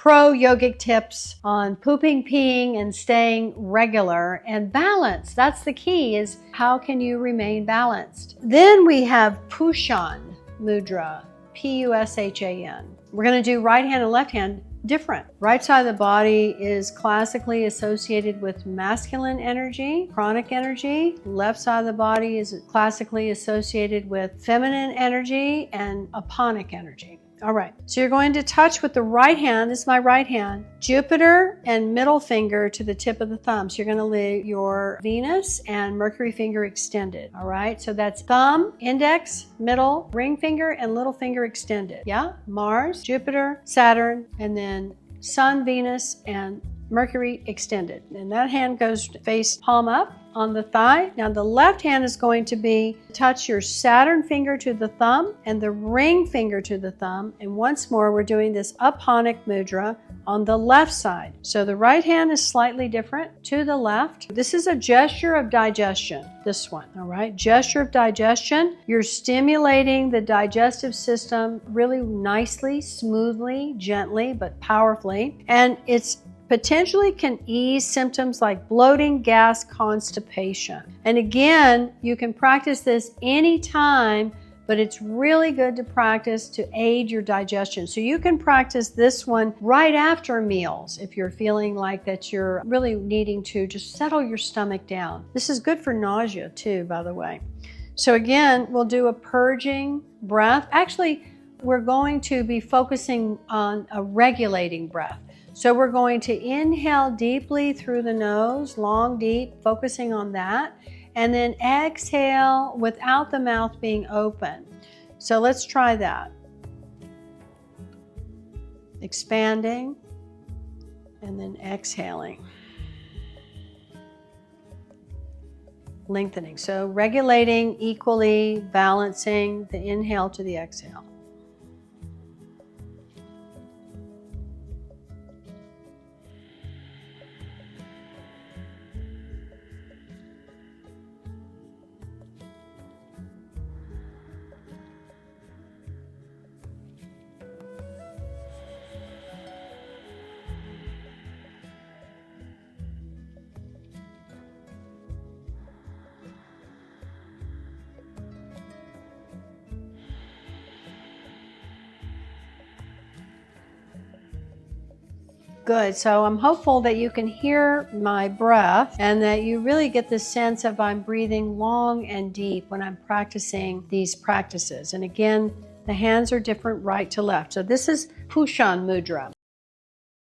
pro yogic tips on pooping, peeing, and staying regular and balanced. That's the key, is how can you remain balanced? Then we have Pushan mudra, P-U-S-H-A-N. We're going to do right hand and left hand different. Right side of the body is classically associated with masculine energy, pranic energy. Left side of the body is classically associated with feminine energy and aponic energy. All right, so you're going to touch with the right hand, this is my right hand, Jupiter and middle finger to the tip of the thumb. So you're going to leave your Venus and Mercury finger extended. All right, so that's thumb, index, middle, ring finger, and little finger extended. Yeah, Mars, Jupiter, Saturn, and then Sun, Venus, and Mercury extended. And that hand goes face palm up on the thigh. Now the left hand is going to be touch your Saturn finger to the thumb and the ring finger to the thumb. And once more, we're doing this aponic mudra on the left side. So the right hand is slightly different to the left. This is a gesture of digestion, this one, all right? Gesture of digestion. You're stimulating the digestive system really nicely, smoothly, gently, but powerfully. And it's potentially can ease symptoms like bloating, gas, constipation. And again, you can practice this anytime, but it's really good to practice to aid your digestion. So you can practice this one right after meals if you're feeling like that you're really needing to just settle your stomach down. This is good for nausea too, by the way. So again, we'll do a purging breath. Actually, we're going to be focusing on a regulating breath. So we're going to inhale deeply through the nose, long, deep, focusing on that, and then exhale without the mouth being open. So let's try that. Expanding, and then exhaling. Lengthening. So regulating equally, balancing the inhale to the exhale. Good. So I'm hopeful that you can hear my breath and that you really get the sense of I'm breathing long and deep when I'm practicing these practices. And again, the hands are different right to left. So this is Pushan mudra.